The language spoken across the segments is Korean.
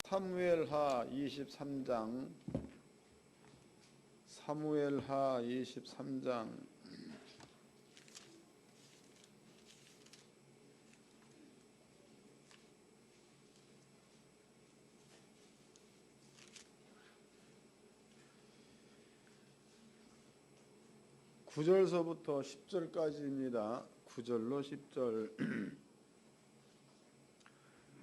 사무엘하 23장 사무엘하 23장 9절서부터 10절까지입니다. 9절로 10절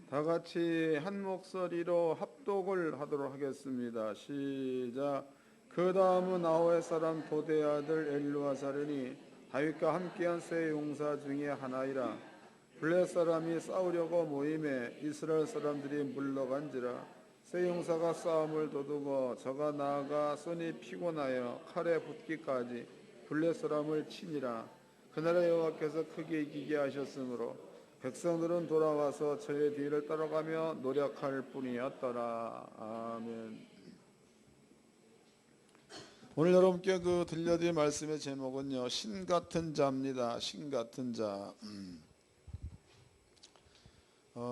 다 같이 한 목소리로 합독을 하도록 하겠습니다. 시작. 그 다음은 아호의 사람 도대의 아들 엘루아사르니 다윗과 함께한 세 용사 중에 하나이라. 블레 사람이 싸우려고 모임에 이스라엘 사람들이 물러간지라. 세 용사가 싸움을 도두고 저가 나아가 손이 피곤하여 칼에 붙기까지 블레 사람을 치니라. 그날에 여호와께서 크게 이기게 하셨으므로 백성들은 돌아와서 저의 뒤를 따라가며 노력할 뿐이었더라. 아멘. 오늘 여러분께 들려드릴 말씀의 제목은요, 신 같은 자입니다. 신 같은 자.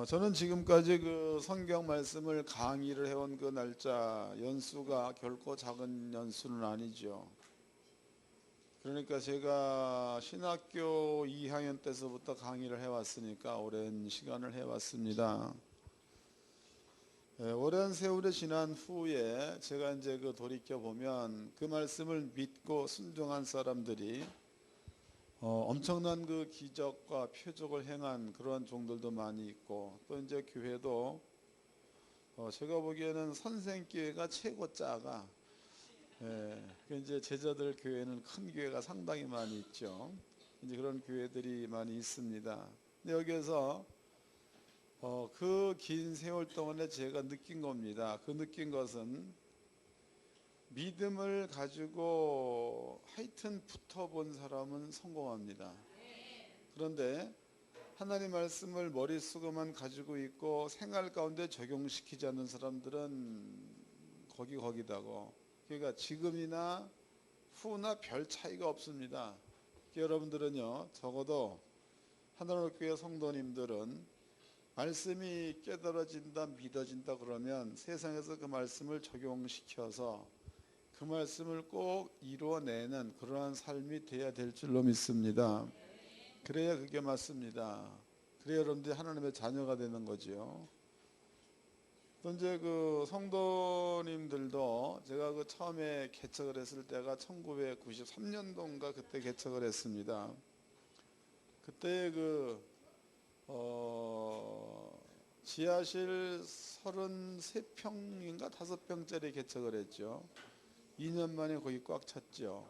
저는 지금까지 성경 말씀을 강의를 해온 날짜 연수가 결코 작은 연수는 아니죠. 그러니까 제가 신학교 2학년 때서부터 강의를 해왔으니까 오랜 시간을 해왔습니다. 오랜 세월이 지난 후에 제가 이제 돌이켜보면 그 말씀을 믿고 순종한 사람들이 엄청난 기적과 표적을 행한 그런 종들도 많이 있고, 또 이제 교회도 제가 보기에는 선생교회가 최고 작아. 이제 제자들 교회는 큰 교회가 상당히 많이 있죠. 이제 그런 교회들이 많이 있습니다. 근데 여기에서 그 긴 세월 동안에 제가 느낀 겁니다. 그 느낀 것은 믿음을 가지고 하여튼 붙어본 사람은 성공합니다. 그런데 하나님 말씀을 머릿속에만 가지고 있고 생활 가운데 적용시키지 않는 사람들은 거기다고. 그러니까 지금이나 후나 별 차이가 없습니다. 여러분들은요, 적어도 하나님 교회 성도님들은 말씀이 깨달아진다, 믿어진다 그러면 세상에서 그 말씀을 적용시켜서 그 말씀을 꼭 이루어내는 그러한 삶이 돼야 될 줄로 믿습니다. 그래야 그게 맞습니다. 그래야 여러분들이 하나님의 자녀가 되는 거죠. 또 이제 성도님들도 제가 처음에 개척을 했을 때가 1993년도인가 그때 개척을 했습니다. 그때 지하실 33평인가 5평짜리 개척을 했죠. 2년 만에 거기 꽉 찼죠.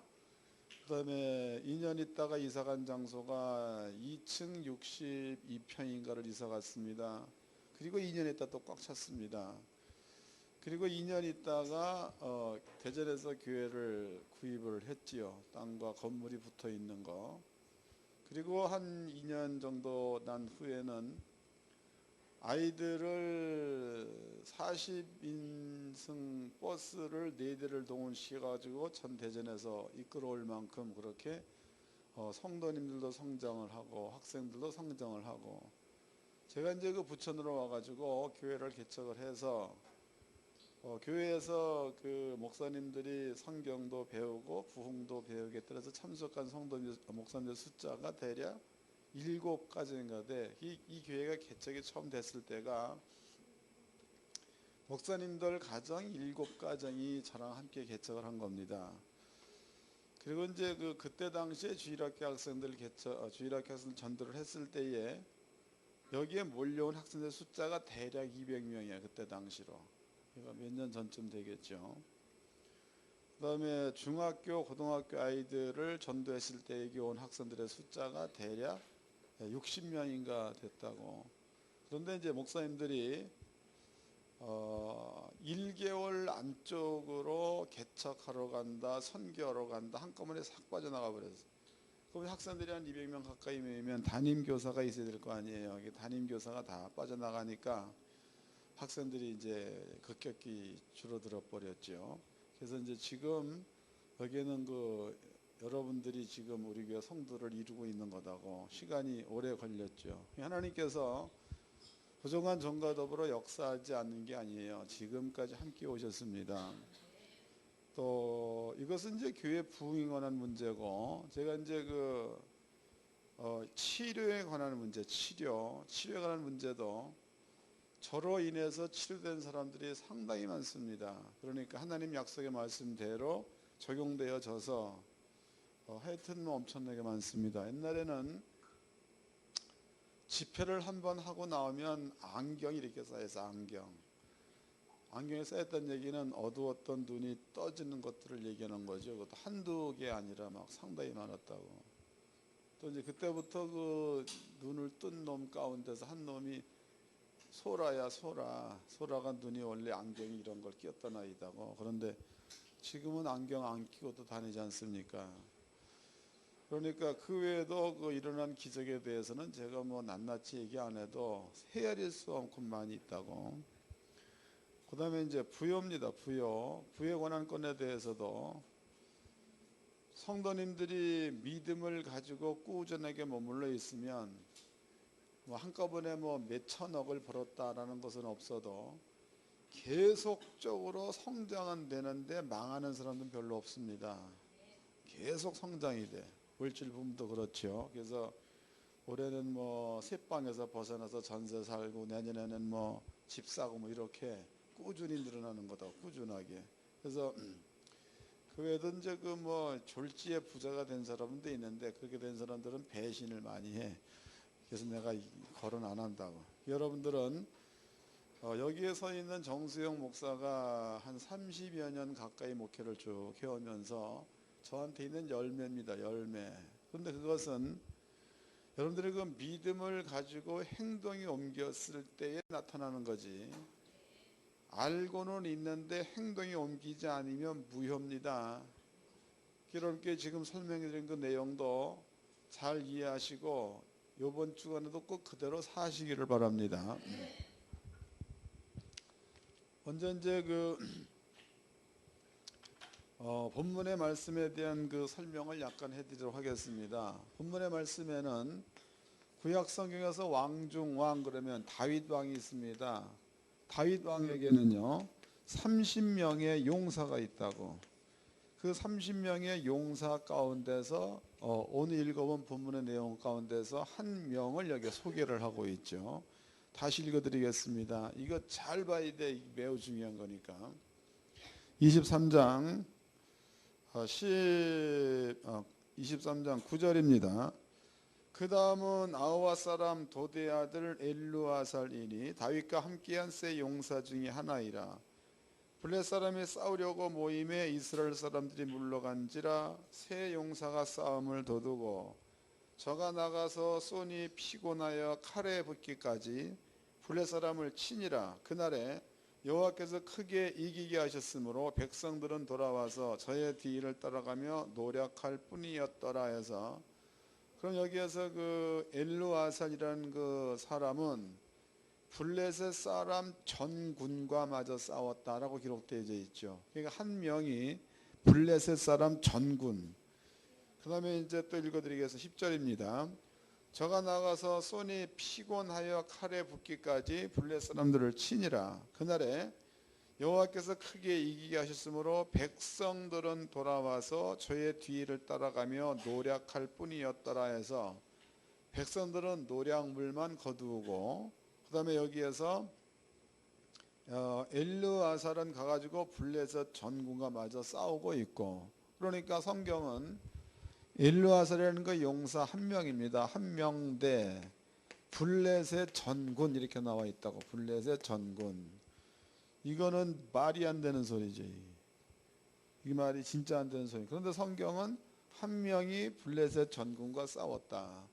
그 다음에 2년 있다가 이사간 장소가 2층 62평인가를 이사 갔습니다. 그리고 2년 있다 또 꽉 찼습니다. 그리고 2년 있다가 대전에서 교회를 구입을 했지요. 땅과 건물이 붙어 있는 거. 그리고 한 2년 정도 난 후에는 아이들을 40인승 버스를 4대를 동원시켜가지고 전 대전에서 이끌어올 만큼 그렇게 성도님들도 성장을 하고 학생들도 성장을 하고, 제가 이제 부천으로 와가지고 교회를 개척을 해서 교회에서 목사님들이 성경도 배우고 부흥도 배우게 따라서 참석한 목사님들 숫자가 대략 7가정인가 돼. 이 교회가 개척이 처음 됐을 때가 목사님들 가정 7가정이 저랑 함께 개척을 한 겁니다. 그리고 이제 그때 당시에 주일학교 학생들 전도를 했을 때에 여기에 몰려온 학생들 숫자가 대략 200명이야. 그때 당시로. 몇 년 전쯤 되겠죠. 그 다음에 중학교, 고등학교 아이들을 전도했을 때 여기 온 학생들의 숫자가 대략 60명인가 됐다고. 그런데 이제 목사님들이 1개월 안쪽으로 개척하러 간다, 선교하러 간다, 한꺼번에 싹 빠져나가 버렸어요. 그럼 학생들이 한 200명 가까이 모이면 담임교사가 있어야 될 거 아니에요. 담임교사가 다 빠져나가니까 학생들이 이제 급격히 줄어들어 버렸죠. 그래서 이제 지금 여기에는 여러분들이 지금 우리 교회 성도를 이루고 있는 거다고. 시간이 오래 걸렸죠. 하나님께서 그동안 전과 더불어 역사하지 않는 게 아니에요. 지금까지 함께 오셨습니다. 또 이것은 이제 교회 부흥에 관한 문제고, 제가 이제 치료에 관한 문제, 치료에 관한 문제도 저로 인해서 치료된 사람들이 상당히 많습니다. 그러니까 하나님 약속의 말씀대로 적용되어져서 하여튼 엄청나게 많습니다. 옛날에는 집회를 한번 하고 나오면 안경이 이렇게 쌓여서 안경에 쌓였다는 얘기는 어두웠던 눈이 떠지는 것들을 얘기하는 거죠. 그것도 한두 개 아니라 막 상당히 많았다고. 또 이제 그때부터 그 눈을 뜬 놈 가운데서 한 놈이 소라가 눈이 원래 안경이 이런 걸 끼었던 아이다고. 그런데 지금은 안경 안 끼고도 다니지 않습니까? 그러니까 그 외에도 일어난 기적에 대해서는 제가 낱낱이 얘기 안 해도 헤아릴 수 없고 많이 있다고. 그 다음에 이제 부요입니다. 부요에 관한 건에 대해서도 성도님들이 믿음을 가지고 꾸준하게 머물러 있으면 한꺼번에 몇 천억을 벌었다라는 것은 없어도 계속적으로 성장은 되는데 망하는 사람들은 별로 없습니다. 계속 성장이 돼. 물질 부분도 그렇죠. 그래서 올해는 새방에서 벗어나서 전세 살고, 내년에는 집 사고 이렇게 꾸준히 늘어나는 거다. 꾸준하게. 그래서 그 외에도 이제 졸지에 부자가 된 사람도 있는데, 그렇게 된 사람들은 배신을 많이 해. 그래서 내가 거론 안 한다고. 여러분들은 여기에 서 있는 정수영 목사가 한 30여 년 가까이 목회를 쭉 해오면서 저한테 있는 열매입니다. 열매. 그런데 그것은 여러분들이 그 믿음을 가지고 행동이 옮겼을 때에 나타나는 거지, 알고는 있는데 행동이 옮기지 않으면 무효입니다. 여러분께 지금 설명해드린 그 내용도 잘 이해하시고 이번 주간에도 꼭 그대로 사시기를 바랍니다. 먼저 이제 본문의 말씀에 대한 설명을 약간 해드리도록 하겠습니다. 본문의 말씀에는 구약 성경에서 왕 중 왕 그러면 다윗 왕이 있습니다. 다윗 왕에게는요 30명의 용사가 있다고. 그 30명의 용사 가운데서 오늘 읽어본 본문의 내용 가운데서 한 명을 여기 소개를 하고 있죠. 다시 읽어드리겠습니다. 이거 잘 봐야 돼. 매우 중요한 거니까. 23장 23장 9절입니다. 그 다음은 아우와 사람 도대 아들 엘루아살이니 다윗과 함께한 세 용사 중에 하나이라. 블레 사람이 싸우려고 모임에 이스라엘 사람들이 물러간지라 세 용사가 싸움을 도두고 저가 나가서 손이 피곤하여 칼에 붙기까지 블레 사람을 치니라. 그날에 여호와께서 크게 이기게 하셨으므로 백성들은 돌아와서 저의 뒤를 따라가며 노력할 뿐이었더라 해서, 그럼 여기에서 엘루아살이라는 사람은 블레셋 사람 전군과 마저 싸웠다라고 기록되어 있죠. 그러니까 한 명이 블레셋 사람 전군. 그 다음에 이제 또 읽어드리겠습니다. 10절입니다. 저가 나가서 손이 피곤하여 칼에 붙기까지 블레셋 사람들을 치니라. 그날에 여호와께서 크게 이기게 하셨으므로 백성들은 돌아와서 저의 뒤를 따라가며 노력할 뿐이었더라 해서 백성들은 노략물만 거두고, 그 다음에 여기에서 엘르아살은 가가지고 블레셋 전군과 마저 싸우고 있고, 그러니까 성경은 엘르아살이라는 그 용사 한 명입니다. 한 명대 블레셋 전군 이렇게 나와 있다고. 블레셋 전군. 이거는 말이 안 되는 소리지. 이 말이 진짜 안 되는 소리. 그런데 성경은 한 명이 블레셋 전군과 싸웠다.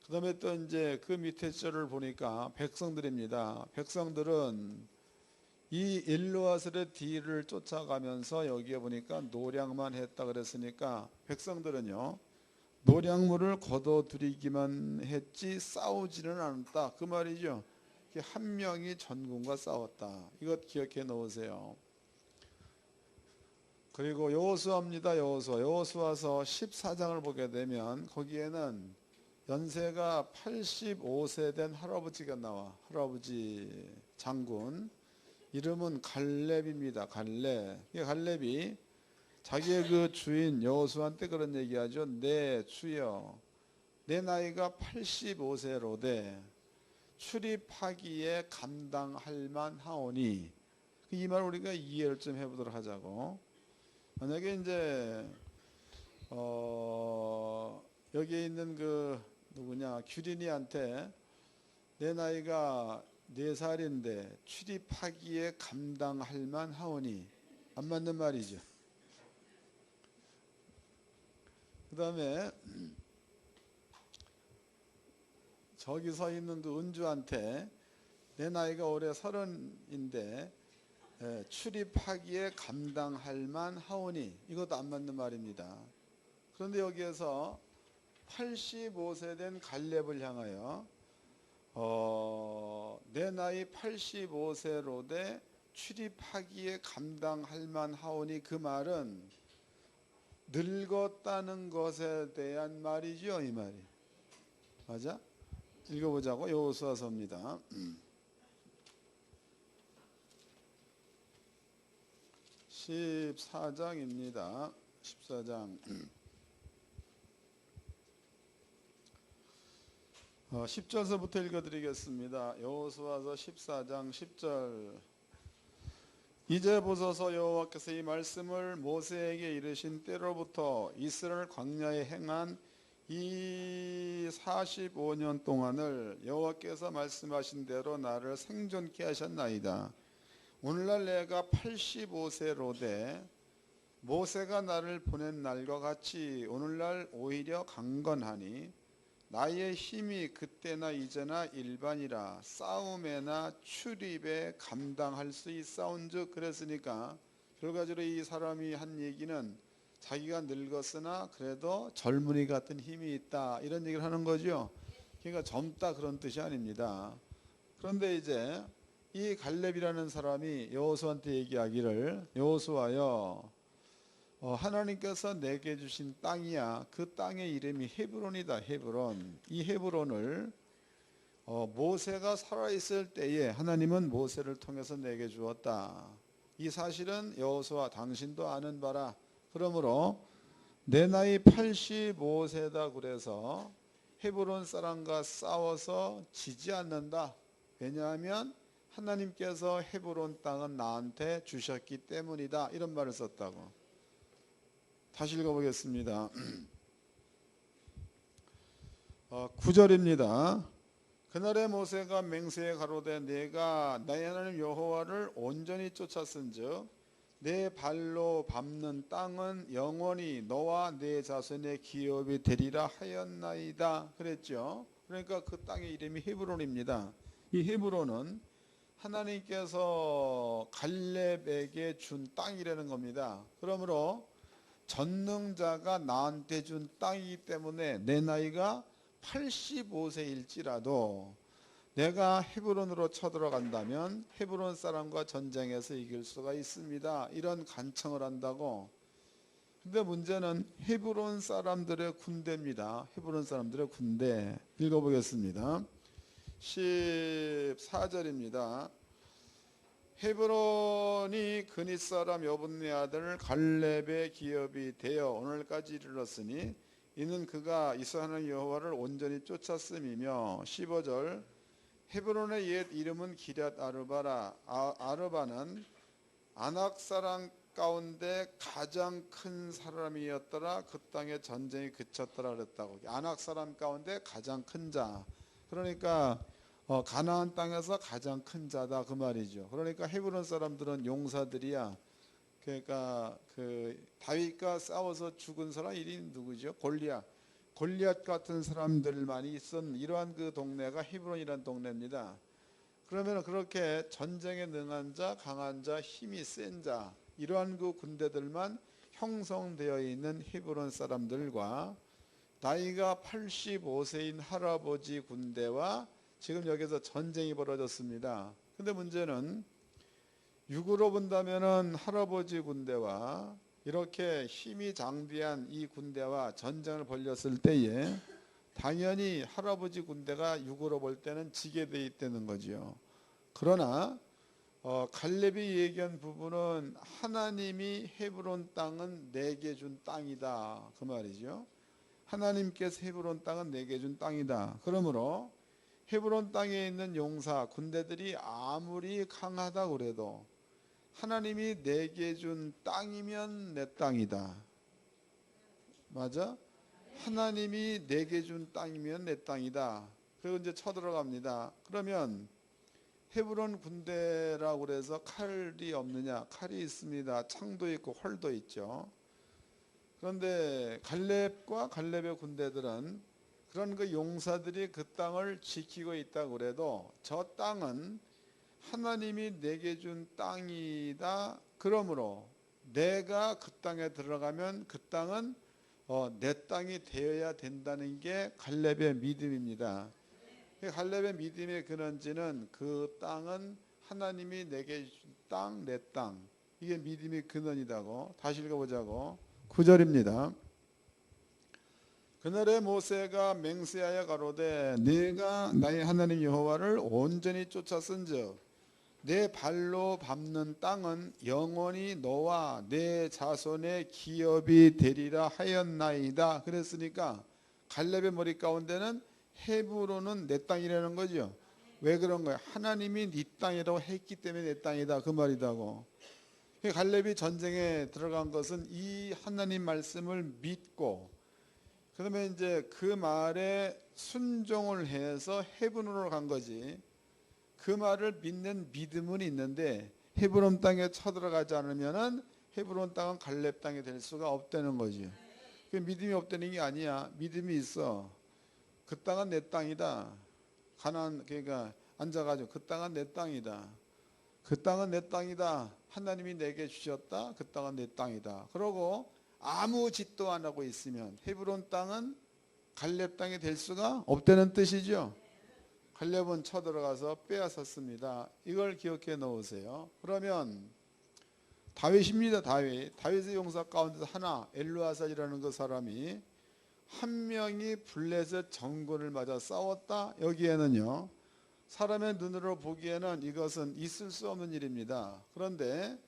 그 다음에 또 이제 그 밑에 절을 보니까 백성들입니다. 백성들은 이 엘루아살의 뒤를 쫓아가면서 여기에 보니까 노략만 했다 그랬으니까 백성들은요 노략물을 거둬들이기만 했지 싸우지는 않았다 그 말이죠. 한 명이 전군과 싸웠다. 이것 기억해 놓으세요. 그리고 여호수아입니다. 여호수아서 14장을 보게 되면 거기에는 연세가 85세 된 할아버지가 나와. 할아버지 장군. 이름은 갈렙입니다. 갈렙. 이 갈렙이 자기의 그 주인 여호수아한테 그런 얘기하죠. 내 주여, 내 나이가 85세로되 출입하기에 감당할 만하오니, 이 말 우리가 이해를 좀 해보도록 하자고. 만약에 이제 여기에 있는 그 누구냐 규린이한테 내 나이가 4살인데 출입하기에 감당할 만하오니, 안 맞는 말이죠. 그 다음에 저기 서 있는 그 은주한테 내 나이가 올해 30인데 출입하기에 감당할 만하오니, 이것도 안 맞는 말입니다. 그런데 여기에서 85세 된 갈렙을 향하여 내 나이 85세로되 출입하기에 감당할 만하오니, 그 말은 늙었다는 것에 대한 말이죠. 이 말이 맞아? 읽어보자고. 여호수아서입니다. 14장입니다. 14장 10절서부터 읽어드리겠습니다. 여호수아서 14장 10절. 이제 보소서, 여호와께서 이 말씀을 모세에게 이르신 때로부터 이스라엘 광야에 행한 이 45년 동안을 여호와께서 말씀하신 대로 나를 생존케 하셨나이다. 오늘날 내가 85세로되 모세가 나를 보낸 날과 같이 오늘날 오히려 강건하니, 나의 힘이 그때나 이제나 일반이라 싸움에나 출입에 감당할 수 있사온즉. 그랬으니까 결과적으로 이 사람이 한 얘기는 자기가 늙었으나 그래도 젊은이 같은 힘이 있다, 이런 얘기를 하는 거죠. 그러니까 젊다 그런 뜻이 아닙니다. 그런데 이제 이 갈렙이라는 사람이 여호수아한테 얘기하기를, 여호수아여, 하나님께서 내게 주신 땅이야. 그 땅의 이름이 헤브론이다. 헤브론. 이 헤브론을 모세가 살아있을 때에 하나님은 모세를 통해서 내게 주었다. 이 사실은 여호수아 당신도 아는 바라. 그러므로 내 나이 85세다 그래서 헤브론 사람과 싸워서 지지 않는다. 왜냐하면 하나님께서 헤브론 땅은 나한테 주셨기 때문이다. 이런 말을 썼다고. 다시 읽어보겠습니다. 9절입니다. 그날에 모세가 맹세에 가로되 내가 나의 하나님 여호와를 온전히 쫓았은즉 내 발로 밟는 땅은 영원히 너와 내 자손의 기업이 되리라 하였나이다. 그랬죠. 그러니까 그 땅의 이름이 헤브론입니다. 이 헤브론은 하나님께서 갈렙에게 준 땅이라는 겁니다. 그러므로 전능자가 나한테 준 땅이기 때문에 내 나이가 85세일지라도 내가 헤브론으로 쳐들어간다면 헤브론 사람과 전쟁에서 이길 수가 있습니다. 이런 간청을 한다고. 근데 문제는 헤브론 사람들의 군대입니다. 헤브론 사람들의 군대. 읽어보겠습니다. 14절입니다. 헤브론이 그닛 사람 여분네 아들 갈렙의 기업이 되어 오늘까지 이르렀으니 이는 그가 이스라엘 하나님 여호와를 온전히 쫓았음이며. 15절. 헤브론의 옛 이름은 기럇 아르바라. 아르바는 아낙 사람 가운데 가장 큰 사람이었더라. 그 땅에 전쟁이 그쳤더라 그랬다고. 아낙 사람 가운데 가장 큰 자. 그러니까 가나안 땅에서 가장 큰 자다 그 말이죠. 그러니까 헤브론 사람들은 용사들이야. 그러니까 그 다윗과 싸워서 죽은 사람 이름이 누구죠? 골리앗 같은 사람들만이 있었던 이러한 그 동네가 헤브론이라는 동네입니다. 그러면 그렇게 전쟁에 능한 자, 강한 자, 힘이 센 자, 이러한 그 군대들만 형성되어 있는 헤브론 사람들과 나이가 85세인 할아버지 군대와 지금 여기서 전쟁이 벌어졌습니다. 근데 문제는 육으로 본다면은 할아버지 군대와 이렇게 힘이 장대한 이 군대와 전쟁을 벌였을 때에 당연히 할아버지 군대가 육으로 볼 때는 지게 돼 있다는 거지요. 그러나 갈렙이 얘기한 부분은 하나님이 헤브론 땅은 내게 준 땅이다 그 말이죠. 하나님께서 헤브론 땅은 내게 준 땅이다. 그러므로 헤브론 땅에 있는 용사 군대들이 아무리 강하다 그래도 하나님이 내게 준 땅이면 내 땅이다. 맞아? 하나님이 내게 준 땅이면 내 땅이다. 그리고 이제 쳐들어갑니다. 그러면 헤브론 군대라고 그래서 칼이 없느냐? 칼이 있습니다. 창도 있고 활도 있죠. 그런데 갈렙과 갈렙의 군대들은 그런 그 용사들이 그 땅을 지키고 있다고 그래도 저 땅은 하나님이 내게 준 땅이다. 그러므로 내가 그 땅에 들어가면 그 땅은 내 땅이 되어야 된다는 게 갈렙의 믿음입니다. 갈렙의 믿음의 근원지는 그 땅은 하나님이 내게 준 땅, 내 땅. 이게 믿음의 근원이다고. 다시 읽어보자고. 9절입니다. 그날에 모세가 맹세하여 가로되 네가 나의 하나님 여호와를 온전히 쫓았은즉 내 발로 밟는 땅은 영원히 너와 내 자손의 기업이 되리라 하였나이다. 그랬으니까 갈렙의 머리 가운데는 헤브론은 내 땅이라는 거죠. 왜 그런 거야? 하나님이 네 땅이라고 했기 때문에 내 땅이다 그 말이다고. 갈렙이 전쟁에 들어간 것은 이 하나님 말씀을 믿고 그러면 이제 그 말에 순종을 해서 헤브론으로 간 거지. 그 말을 믿는 믿음은 있는데 헤브론 땅에 쳐들어가지 않으면은 헤브론 땅은 갈렙 땅이 될 수가 없다는 거지. 그 믿음이 없다는 게 아니야. 믿음이 있어. 그 땅은 내 땅이다. 가나안 그러니까 앉아가지고 그 땅은 내 땅이다. 그 땅은 내 땅이다. 하나님이 내게 주셨다. 그 땅은 내 땅이다. 그러고 아무 짓도 안 하고 있으면 헤브론 땅은 갈렙 땅이 될 수가 없다는 뜻이죠. 갈렙은 쳐들어가서 빼앗았습니다. 이걸 기억해 놓으세요. 그러면 다윗입니다. 다윗의 용사 가운데서 하나 엘르아살이라는 그 사람이 한 명이 블레셋 정권을 맞아 싸웠다. 여기에는요 사람의 눈으로 보기에는 이것은 있을 수 없는 일입니다. 그런데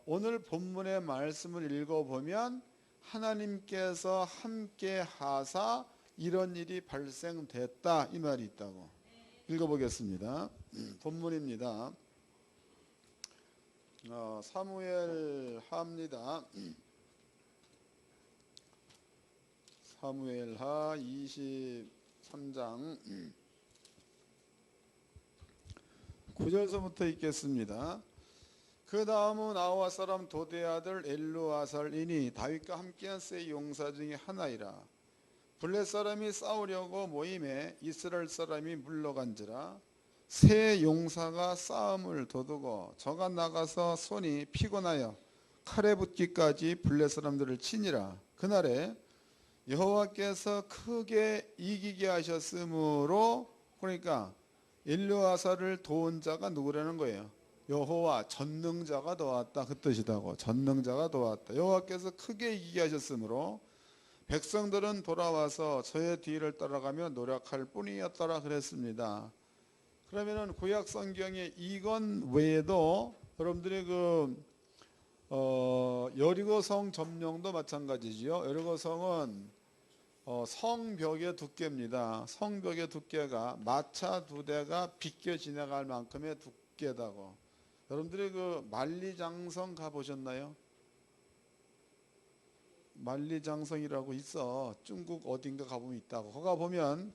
오늘 본문의 말씀을 읽어보면 하나님께서 함께 하사 이런 일이 발생됐다 이 말이 있다고. 읽어보겠습니다. 본문입니다. 사무엘 하입니다. 사무엘하 23장 9절서부터 읽겠습니다. 그 다음은 아와 사람 도대 아들 엘루아살이니 다윗과 함께한 세 용사 중에 하나이라. 블렛 사람이 싸우려고 모임에 이스라엘 사람이 물러간지라. 세 용사가 싸움을 도두고 저가 나가서 손이 피곤하여 칼에 붙기까지 블렛 사람들을 치니라. 그날에 여호와께서 크게 이기게 하셨으므로 그러니까 엘르아살을 도운 자가 누구라는 거예요? 여호와 전능자가 도왔다 그 뜻이다고. 전능자가 도왔다. 여호와께서 크게 이기게 하셨으므로 백성들은 돌아와서 저의 뒤를 따라가며 노력할 뿐이었더라 그랬습니다. 그러면은 구약 성경에 이건 외에도 여러분들이 여리고성 점령도 마찬가지지요. 여리고성은 성벽의 두께입니다. 성벽의 두께가 마차 2대가 비껴 지나갈 만큼의 두께다고. 여러분들이 만리장성 가보셨나요? 만리장성이라고 있어. 중국 어딘가 가보면 있다고. 거기 가보면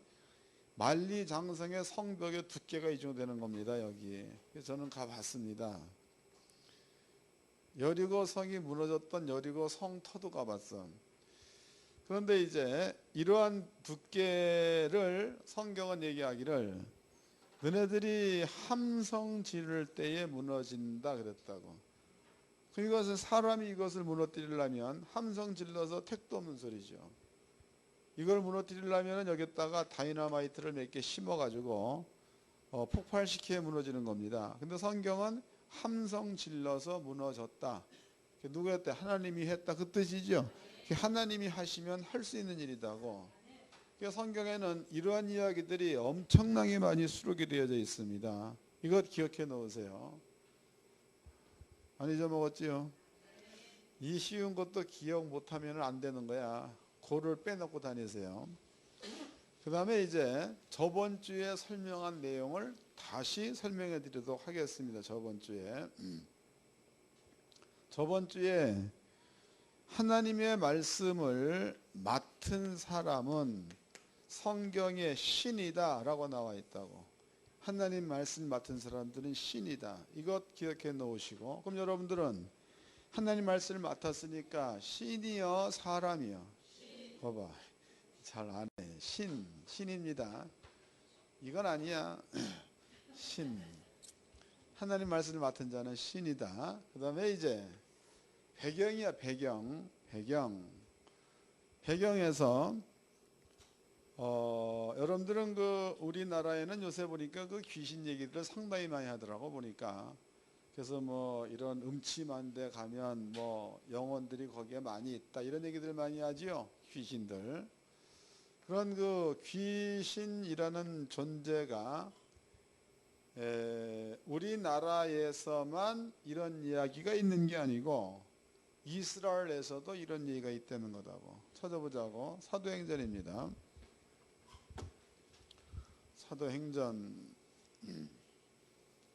만리장성의 성벽의 두께가 이 정도 되는 겁니다. 여기. 그래서 저는 가봤습니다. 여리고성이 무너졌던 여리고 성터도 가봤어. 그런데 이제 이러한 두께를 성경은 얘기하기를 너네들이 함성 지를 때에 무너진다 그랬다고. 이것은 사람이 이것을 무너뜨리려면 함성 질러서 택도 없는 소리죠. 이걸 무너뜨리려면 여기다가 다이너마이트를 몇 개 심어가지고 폭발시켜야 무너지는 겁니다. 근데 성경은 함성 질러서 무너졌다. 누가 했다? 하나님이 했다 그 뜻이죠. 하나님이 하시면 할 수 있는 일이다고. 성경에는 이러한 이야기들이 엄청나게 많이 수록이 되어져 있습니다. 이것 기억해 놓으세요. 안 잊어먹었지요? 이 쉬운 것도 기억 못하면 안 되는 거야. 그를 빼놓고 다니세요. 그 다음에 이제 저번 주에 설명한 내용을 다시 설명해 드리도록 하겠습니다. 저번 주에 하나님의 말씀을 맡은 사람은 성경에 신이다 라고 나와 있다고. 하나님 말씀 맡은 사람들은 신이다. 이것 기억해 놓으시고, 그럼 여러분들은 하나님 말씀을 맡았으니까 신이여 사람이여? 봐봐, 잘 안 해. 신입니다. 이건 아니야. 신. 하나님 말씀을 맡은 자는 신이다. 그 다음에 이제 배경이야. 배경에서 여러분들은 그 우리나라에는 요새 보니까 그 귀신 얘기들을 상당히 많이 하더라고 보니까. 그래서 뭐 이런 음침한 데 가면 뭐 영혼들이 거기에 많이 있다 이런 얘기들 많이 하지요. 귀신들. 그런 그 귀신이라는 존재가 우리나라에서만 이런 이야기가 있는 게 아니고 이스라엘에서도 이런 얘기가 있다는 거다고. 찾아보자고. 사도행전입니다. 사도행전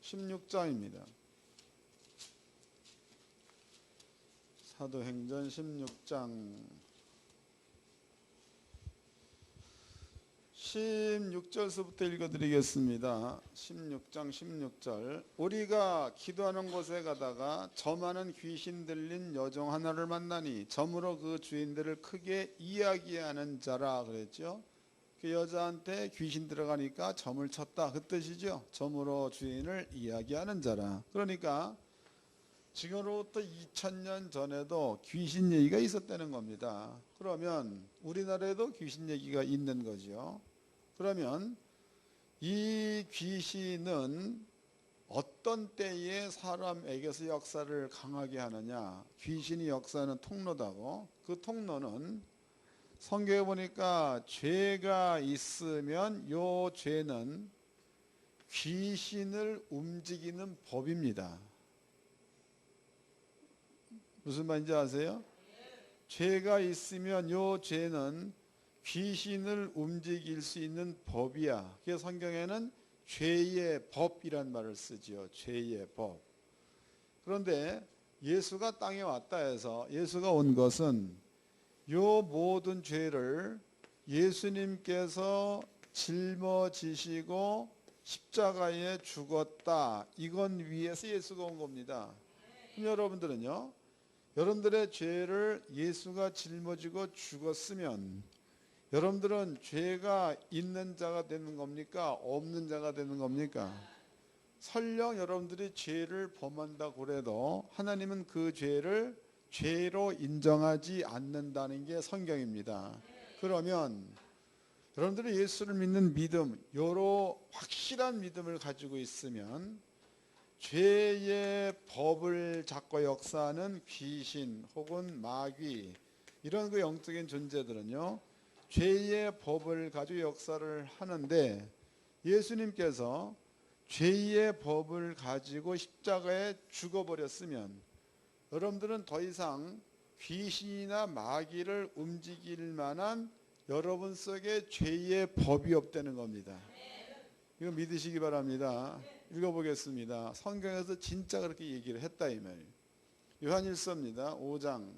16장입니다. 사도행전 16장 16절서부터 읽어드리겠습니다. 16장 16절. 우리가 기도하는 곳에 가다가 저 많은 귀신 들린 여종 하나를 만나니 점으로 그 주인들을 크게 이야기하는 자라 그랬죠. 그 여자한테 귀신 들어가니까 점을 쳤다 그 뜻이죠. 점으로 주인을 이야기하는 자라. 그러니까 지금으로부터 2000년 전에도 귀신 얘기가 있었다는 겁니다. 그러면 우리나라에도 귀신 얘기가 있는 거죠. 그러면 이 귀신은 어떤 때에 사람에게서 역사를 강하게 하느냐. 귀신이 역사하는 통로다고. 그 통로는 성경에 보니까 죄가 있으면 요 죄는 귀신을 움직이는 법입니다. 무슨 말인지 아세요? 죄가 있으면 요 죄는 귀신을 움직일 수 있는 법이야. 그래서 성경에는 죄의 법이란 말을 쓰지요. 죄의 법. 그런데 예수가 땅에 왔다 해서 예수가 온 것은 요 모든 죄를 예수님께서 짊어지시고 십자가에 죽었다. 이건 위해서 예수가 온 겁니다. 그럼 여러분들은요. 여러분들의 죄를 예수가 짊어지고 죽었으면 여러분들은 죄가 있는 자가 되는 겁니까? 없는 자가 되는 겁니까? 설령 여러분들이 죄를 범한다고 해도 하나님은 그 죄를 죄로 인정하지 않는다는 게 성경입니다. 그러면 여러분들이 예수를 믿는 믿음, 요로 확실한 믿음을 가지고 있으면 죄의 법을 잡고 역사하는 귀신 혹은 마귀 이런 그 영적인 존재들은요 죄의 법을 가지고 역사를 하는데 예수님께서 죄의 법을 가지고 십자가에 죽어버렸으면 여러분들은 더 이상 귀신이나 마귀를 움직일 만한 여러분 속에 죄의 법이 없다는 겁니다. 이거 믿으시기 바랍니다. 읽어보겠습니다. 성경에서 진짜 그렇게 얘기를 했다 이 말이에요. 요한일서입니다. 5장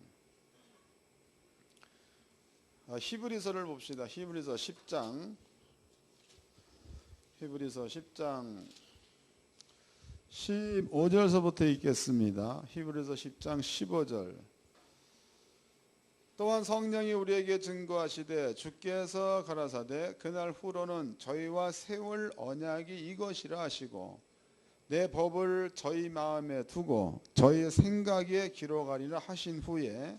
히브리서를 봅시다. 히브리서 10장 15절서부터 읽겠습니다. 히브리서 10장 15절. 또한 성령이 우리에게 증거하시되 주께서 가라사대 그날 후로는 저희와 세울 언약이 이것이라 하시고 내 법을 저희 마음에 두고 저희 생각에 기록하리라 하신 후에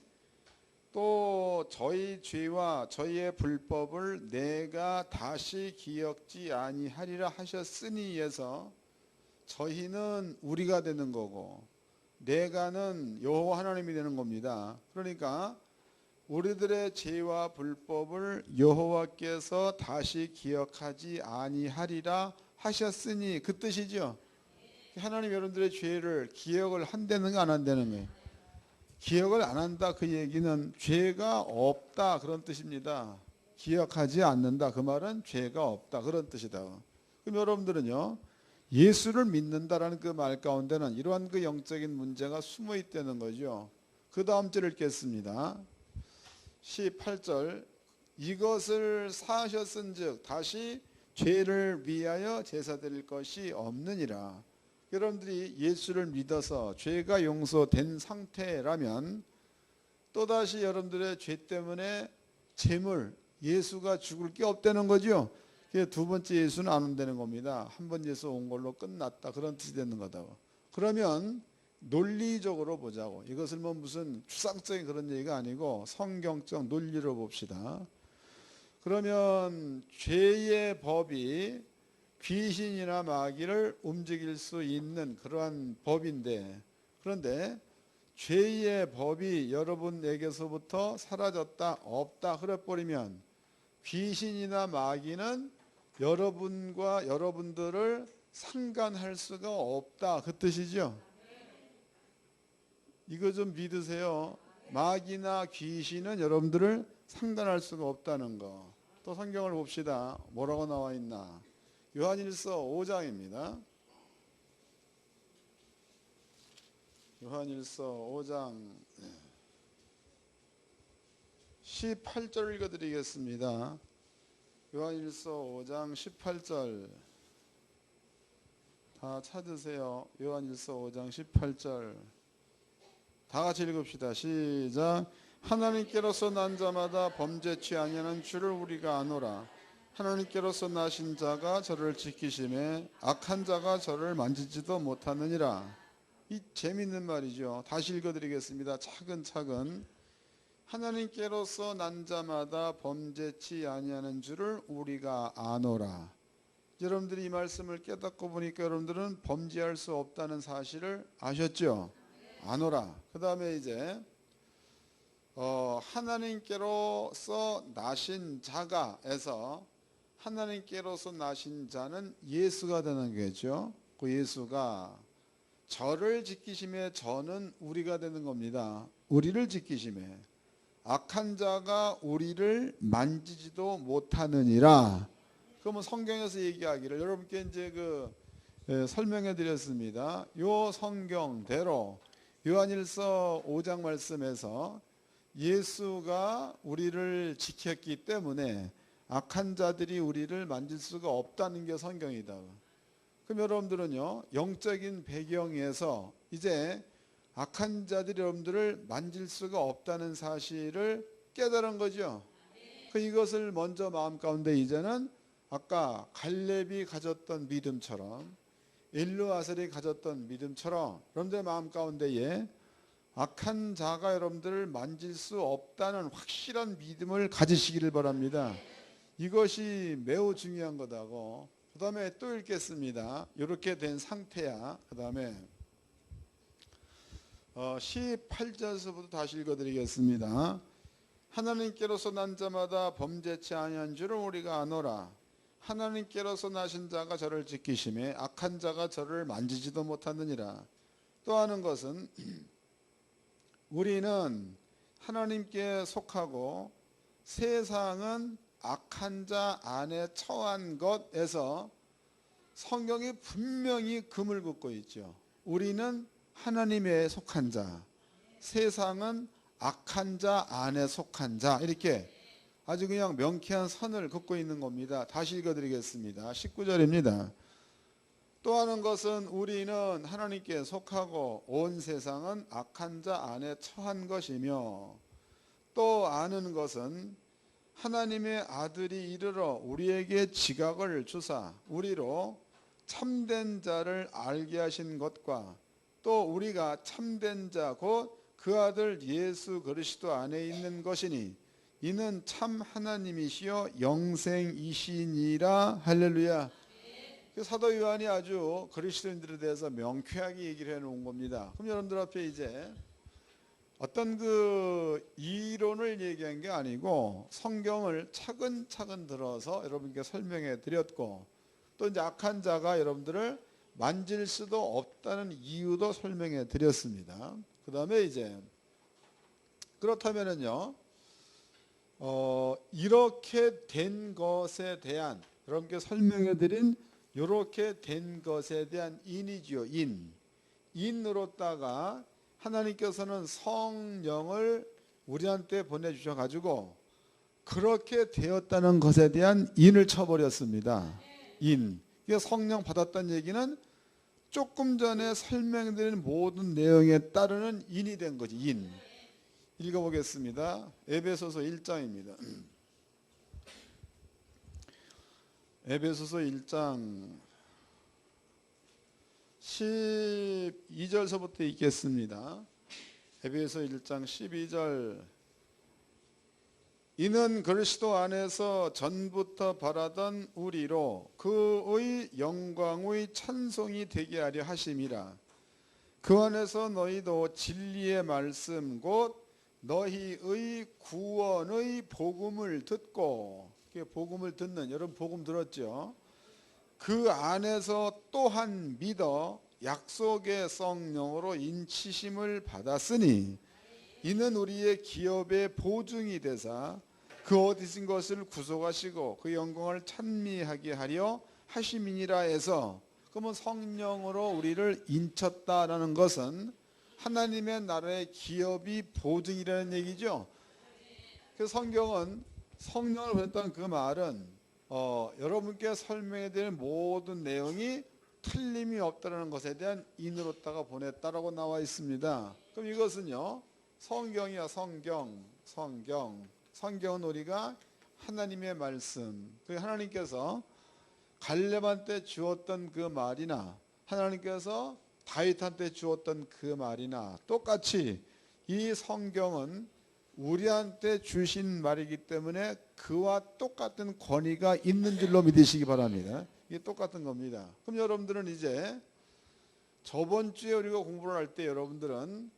또 저희 죄와 저희의 불법을 내가 다시 기억지 아니하리라 하셨으니에서 저희는 우리가 되는 거고 내가는 여호와 하나님이 되는 겁니다. 그러니까 우리들의 죄와 불법을 여호와께서 다시 기억하지 아니하리라 하셨으니, 그 뜻이죠. 하나님 여러분들의 죄를 기억을 한다는 거 안 한다는 거예요. 기억을 안 한다, 그 얘기는 죄가 없다 그런 뜻입니다. 기억하지 않는다, 그 말은 죄가 없다 그런 뜻이다. 그럼 여러분들은요, 예수를 믿는다라는 그 말 가운데는 이러한 그 영적인 문제가 숨어 있다는 거죠. 그 다음 절을 읽겠습니다. 18절, 이것을 사하셨은즉 다시 죄를 위하여 제사 드릴 것이 없느니라. 여러분들이 예수를 믿어서 죄가 용서된 상태라면 또다시 여러분들의 죄 때문에 재물, 예수가 죽을 게 없다는 거죠. 두 번째 예수는 안 온다는 겁니다. 한 번 예수 온 걸로 끝났다, 그런 뜻이 되는 거다. 그러면 논리적으로 보자고. 이것을 뭐 무슨 추상적인 그런 얘기가 아니고 성경적 논리로 봅시다. 그러면 죄의 법이 귀신이나 마귀를 움직일 수 있는 그러한 법인데, 그런데 죄의 법이 여러분에게서부터 사라졌다, 없다 그래버리면 귀신이나 마귀는 여러분과 여러분들을 상관할 수가 없다, 그 뜻이죠. 이거 좀 믿으세요. 마귀나 귀신은 여러분들을 상관할 수가 없다는 거. 또 성경을 봅시다. 뭐라고 나와 있나? 요한일서 5장입니다. 요한일서 5장 18절 읽어드리겠습니다. 요한일서 5장 18절 다 찾으세요. 요한일서 5장 18절 다 같이 읽읍시다. 시작. 하나님께로서 난 자마다 범죄치 아니하는 줄을 우리가 아노라. 하나님께로서 나신 자가 저를 지키심에 악한 자가 저를 만지지도 못하느니라. 이 재밌는 말이죠. 다시 읽어드리겠습니다. 차근차근. 하나님께로서 난 자마다 범죄치 아니하는 줄을 우리가 아노라. 여러분들이 이 말씀을 깨닫고 보니까 여러분들은 범죄할 수 없다는 사실을 아셨죠? 아노라. 그 다음에 이제 하나님께로서 나신 자가에서 하나님께로서 나신 자는 예수가 되는 거죠. 그 예수가 저를 지키심에 저는 우리가 되는 겁니다. 우리를 지키심에 악한 자가 우리를 만지지도 못하느니라. 그러면 성경에서 얘기하기를 여러분께 이제 설명해 드렸습니다. 요 성경대로 요한일서 5장 말씀에서 예수가 우리를 지켰기 때문에 악한 자들이 우리를 만질 수가 없다는 게 성경이다. 그럼 여러분들은요, 영적인 배경에서 이제 악한 자들이 여러분들을 만질 수가 없다는 사실을 깨달은 거죠. 이것을 먼저 마음 가운데 이제는 아까 갈렙이 가졌던 믿음처럼 엘르아살이 가졌던 믿음처럼 여러분들의 마음 가운데에 악한 자가 여러분들을 만질 수 없다는 확실한 믿음을 가지시기를 바랍니다. 이것이 매우 중요한 거다고. 그 다음에 또 읽겠습니다. 이렇게 된 상태야. 그 다음에 18절에서부터 다시 읽어드리겠습니다. 하나님께로서 난 자마다 범죄치 아니한 줄을 우리가 아노라. 하나님께로서 나신 자가 저를 지키심에 악한 자가 저를 만지지도 못하느니라. 또 하는 것은 우리는 하나님께 속하고 세상은 악한 자 안에 처한 것에서 성경이 분명히 금을 긋고 있죠. 우리는 하나님에 속한 자, 세상은 악한 자 안에 속한 자, 이렇게 아주 그냥 명쾌한 선을 긋고 있는 겁니다. 다시 읽어드리겠습니다. 19절입니다. 또 하는 것은 우리는 하나님께 속하고 온 세상은 악한 자 안에 처한 것이며, 또 아는 것은 하나님의 아들이 이르러 우리에게 지각을 주사 우리로 참된 자를 알게 하신 것과 또 우리가 참된 자 곧 그 아들 예수 그리스도 안에 있는 것이니 이는 참 하나님이시여 영생이시니라. 할렐루야. 사도 요한이 아주 그리스도인들에 대해서 명쾌하게 얘기를 해놓은 겁니다. 그럼 여러분들 앞에 이제 어떤 그 이론을 얘기한 게 아니고 성경을 차근차근 들어서 여러분께 설명해 드렸고, 또 이제 악한 자가 여러분들을 만질 수도 없다는 이유도 설명해 드렸습니다. 그 다음에 이제 그렇다면은요, 이렇게 된 것에 대한, 여러분께 설명해 드린 이렇게 된 것에 대한 인이지요. 인으로다가 하나님께서는 성령을 우리한테 보내주셔 가지고 그렇게 되었다는 것에 대한 인을 쳐버렸습니다. 인. 성령 받았다는 얘기는 조금 전에 설명드린 모든 내용에 따르는 인이 된 거지. 인. 읽어보겠습니다. 에베소서 1장입니다. 에베소서 1장 12절서부터 읽겠습니다. 에베소 1장 12절. 이는 그리스도 안에서 전부터 바라던 우리로 그의 영광의 찬송이 되게 하려 하심이라. 그 안에서 너희도 진리의 말씀 곧 너희의 구원의 복음을 듣고, 복음을 듣는, 여러분 복음 들었죠? 그 안에서 또한 믿어 약속의 성령으로 인치심을 받았으니 이는 우리의 기업의 보증이 되사 그 어디신 것을 구속하시고 그 영광을 찬미하게 하려 하심이니라 해서, 그러면 성령으로 우리를 인쳤다라는 것은 하나님의 나라의 기업이 보증이라는 얘기죠. 그 성경은 성령을 보냈다는 그 말은 여러분께 설명해 드린 모든 내용이 틀림이 없다는 것에 대한 인으로다가 보냈다라고 나와 있습니다. 그럼 이것은요, 성경이야. 성경은 우리가 하나님의 말씀, 그 하나님께서 갈렙한테 주었던 그 말이나 하나님께서 다윗한테 주었던 그 말이나 똑같이 이 성경은 우리한테 주신 말이기 때문에 그와 똑같은 권위가 있는 줄로 믿으시기 바랍니다. 이게 똑같은 겁니다. 그럼 여러분들은 이제 저번 주에 우리가 공부를 할 때 여러분들은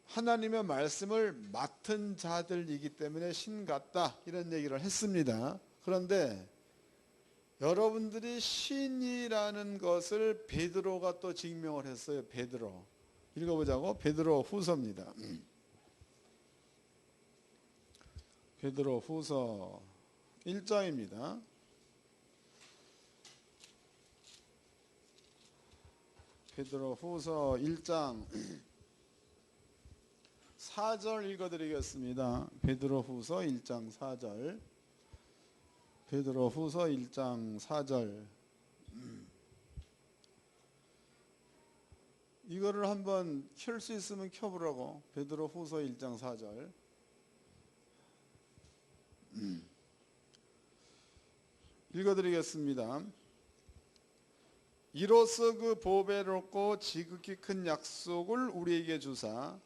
하나님의 말씀을 맡은 자들이기 때문에 신 같다 이런 얘기를 했습니다. 그런데 여러분들이 신이라는 것을 베드로가 또 증명을 했어요. 베드로. 읽어보자고. 베드로 후서입니다. 베드로 후서 1장입니다. 베드로 후서 1장 4절 읽어드리겠습니다. 베드로 후서 1장 4절. 베드로 후서 1장 4절. 이거를 한번 켤 수 있으면 켜보라고. 베드로 후서 1장 4절. 읽어드리겠습니다. 이로써 그 보배롭고 지극히 큰 약속을 우리에게 주사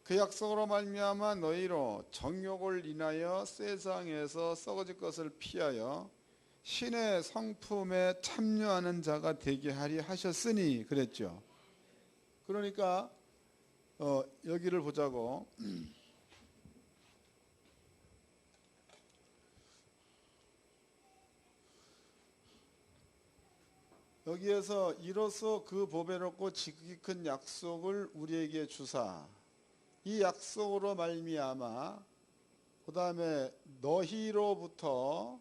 그 약속으로 말미암아 너희로 정욕을 인하여 세상에서 썩어질 것을 피하여 신의 성품에 참여하는 자가 되게 하리 하셨으니 그랬죠. 그러니까 여기를 보자고. 여기에서 이로써 그 보배롭고 지극히 큰 약속을 우리에게 주사, 이 약속으로 말미암아, 그 다음에 너희로부터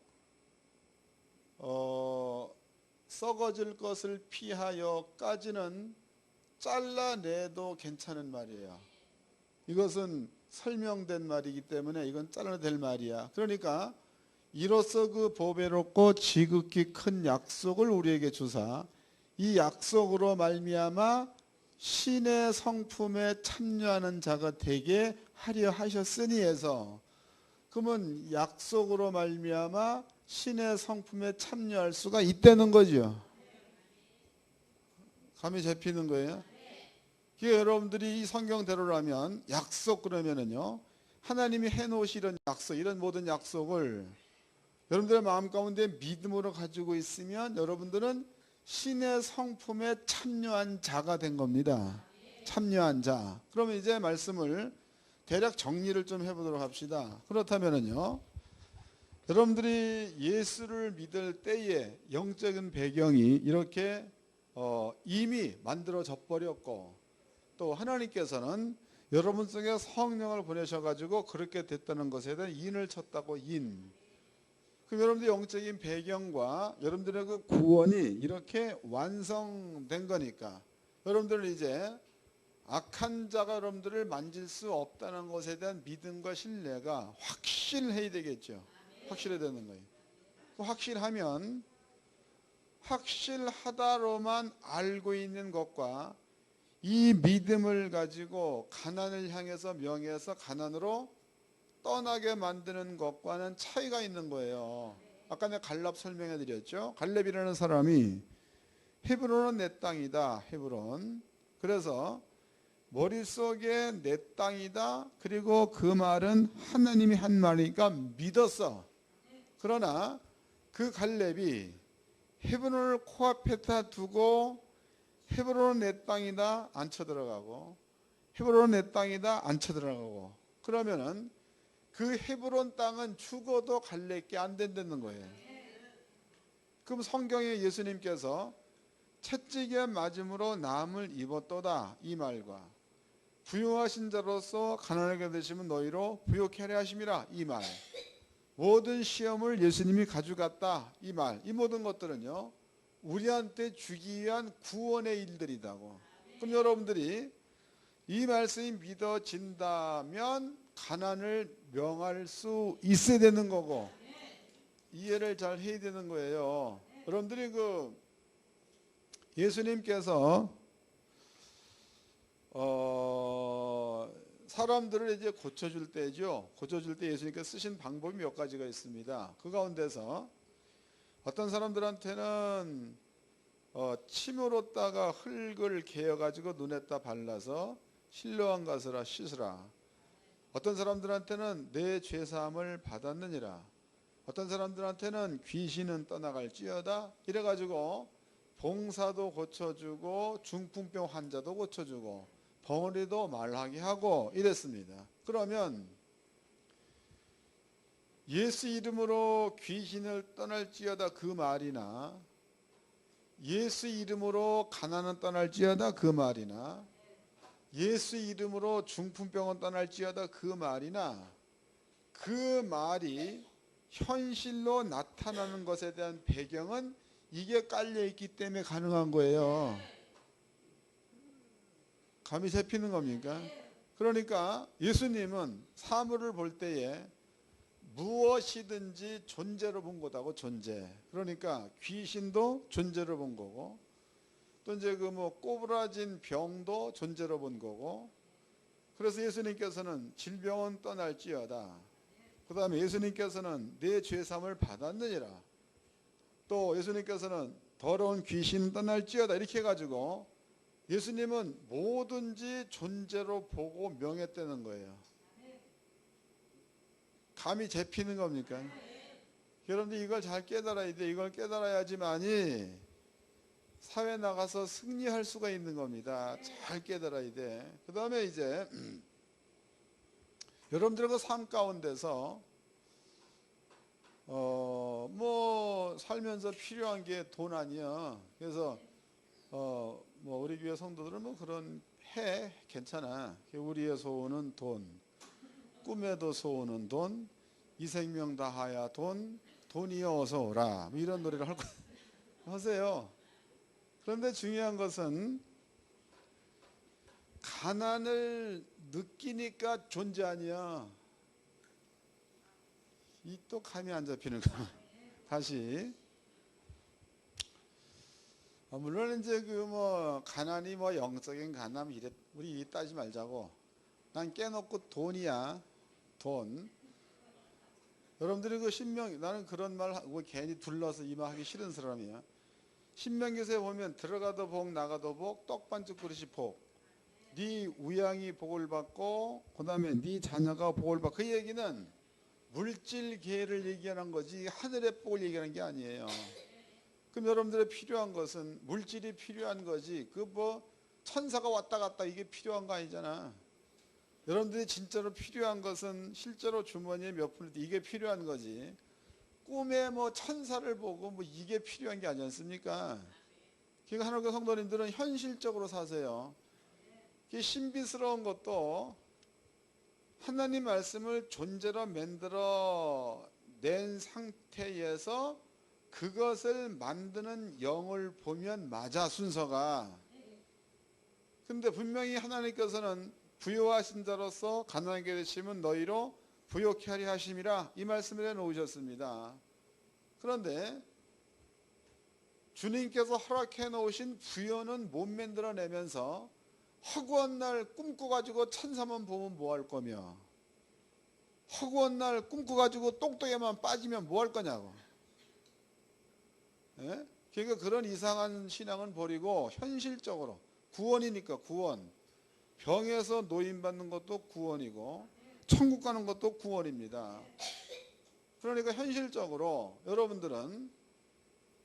썩어질 것을 피하여까지는 잘라내도 괜찮은 말이에요. 이것은 설명된 말이기 때문에 이건 잘라낼 말이야. 그러니까 이로써 그 보배롭고 지극히 큰 약속을 우리에게 주사, 이 약속으로 말미암아 신의 성품에 참여하는 자가 되게 하려 하셨으니 해서, 그러면 약속으로 말미암아 신의 성품에 참여할 수가 있다는 거죠. 감이 잡히는 거예요? 그러니까 여러분들이 이 성경대로라면 약속 그러면은요, 하나님이 해놓으신 이런 약속, 이런 모든 약속을 여러분들의 마음 가운데 믿음으로 가지고 있으면 여러분들은 신의 성품에 참여한 자가 된 겁니다. 참여한 자. 그러면 이제 말씀을 대략 정리를 좀 해보도록 합시다. 그렇다면은요, 여러분들이 예수를 믿을 때에 영적인 배경이 이렇게 이미 만들어져 버렸고, 또 하나님께서는 여러분 속에 성령을 보내셔가지고 그렇게 됐다는 것에 대한 인을 쳤다고. 인. 그럼 여러분들의 영적인 배경과 여러분들의 그 구원이 이렇게 완성된 거니까 여러분들은 이제 악한 자가 여러분들을 만질 수 없다는 것에 대한 믿음과 신뢰가 확실해야 되겠죠. 확실해야 되는 거예요. 확실하면 확실하다로만 알고 있는 것과 이 믿음을 가지고 가난을 향해서 명예에서 가난으로 떠나게 만드는 것과는 차이가 있는 거예요. 아까 내가 갈렙 설명해 드렸죠. 갈렙이라는 사람이 헤브론은 내 땅이다. 헤브론. 그래서 머릿속에 내 땅이다. 그리고 그 말은 하나님이 한 말이니까 믿었어. 그러나 그 갈렙이 헤브론을 코앞에다 두고 헤브론은 내 땅이다 안 쳐들어가고 헤브론은 내 땅이다 안 쳐들어가고 그러면은 그 헤브론 땅은 죽어도 갈렙게 안 된다는 거예요. 그럼 성경에 예수님께서 채찍에 맞음으로 남을 입었도다 이 말과 부유하신 자로서 가난하게 되시면 너희로 부욕케 하려 하심이라 이 말, 모든 시험을 예수님이 가져갔다 이 말, 이 모든 것들은요 우리한테 주기 위한 구원의 일들이다고. 그럼 여러분들이 이 말씀이 믿어진다면 가난을 명할 수 있어야 되는 거고 이해를 잘 해야 되는 거예요. 여러분들이 그 예수님께서 사람들을 이제 고쳐줄 때죠. 고쳐줄 때 예수님께서 쓰신 방법이 몇 가지가 있습니다. 그 가운데서 어떤 사람들한테는 침으로다가 흙을 개어가지고 눈에다 발라서 실로한 것으로 씻으라. 어떤 사람들한테는 내 죄사함을 받았느니라. 어떤 사람들한테는 귀신은 떠나갈지어다. 이래가지고 봉사도 고쳐주고 중풍병 환자도 고쳐주고 벙어리도 말하게 하고 이랬습니다. 그러면 예수 이름으로 귀신을 떠날지어다 그 말이나 예수 이름으로 가난은 떠날지어다 그 말이나 예수 이름으로 중풍병은 떠날지어다 그 말이나 그 말이 현실로 나타나는 것에 대한 배경은 이게 깔려있기 때문에 가능한 거예요. 감이 잡히는 겁니까? 그러니까 예수님은 사물을 볼 때에 무엇이든지 존재로 본 거다고. 존재. 그러니까 귀신도 존재로 본 거고 또 이제 그 뭐 꼬부라진 병도 존재로 본 거고 그래서 예수님께서는 질병은 떠날지어다. 그 다음에 예수님께서는 내 죄사함을 받았느니라. 또 예수님께서는 더러운 귀신은 떠날지어다. 이렇게 해가지고 예수님은 뭐든지 존재로 보고 명했다는 거예요. 감이 잡히는 겁니까? 여러분들 이걸 잘 깨달아야 돼. 이걸 깨달아야지만이 사회 나가서 승리할 수가 있는 겁니다. 잘 깨달아야 돼. 그 다음에 이제 여러분들의 그 삶 가운데서 뭐 살면서 필요한 게 돈 아니야. 그래서 뭐 우리 교회 성도들은 뭐 그런 해 괜찮아. 우리의 소원은 돈, 꿈에도 소원은 돈, 이 생명 다하야 돈, 돈이여 어서 오라. 뭐 이런 노래를 할 거 하세요. 그런데 중요한 것은 가난을 느끼니까 존재 아니야. 이 또 감이 안 잡히는 거. 다시. 물론 이제 그 뭐 가난이 뭐 영적인 가난 이래 우리 따지 말자고. 난 깨놓고 돈이야. 돈. 여러분들이 그 신명 나는 그런 말 하고 괜히 둘러서 이 말 하기 싫은 사람이야. 신명기서에 보면 들어가도 복 나가도 복 떡반죽 그릇이 복. 네 우양이 복을 받고 그다음에 네 자녀가 복을 받고 그 얘기는 물질계를 얘기하는 거지 하늘의 복을 얘기하는 게 아니에요. 그럼 여러분들의 필요한 것은 물질이 필요한 거지 그 뭐 천사가 왔다 갔다 이게 필요한 거 아니잖아. 여러분들이 진짜로 필요한 것은 실제로 주머니에 몇 푼 이게 필요한 거지. 꿈에 뭐 천사를 보고 뭐 이게 필요한 게 아니지 않습니까? 그러니까 하나님의 성도님들은 현실적으로 사세요. 신비스러운 것도 하나님 말씀을 존재로 만들어 낸 상태에서 그것을 만드는 영을 보면 맞아, 순서가. 근데 분명히 하나님께서는 부요하신 자로서 가난하게 되시면 너희로 부요케 하리 하심이라 이 말씀을 해놓으셨습니다. 그런데 주님께서 허락해 놓으신 부요는 못 만들어내면서 허구한 날 꿈꿔가지고 천사만 보면 뭐 할 거며, 허구한 날 꿈꿔가지고 똥덩이만 빠지면 뭐 할 거냐고. 예? 그러니까 그런 이상한 신앙은 버리고 현실적으로 구원이니까 구원. 병에서 노인받는 것도 구원이고 천국 가는 것도 구원입니다. 그러니까 현실적으로 여러분들은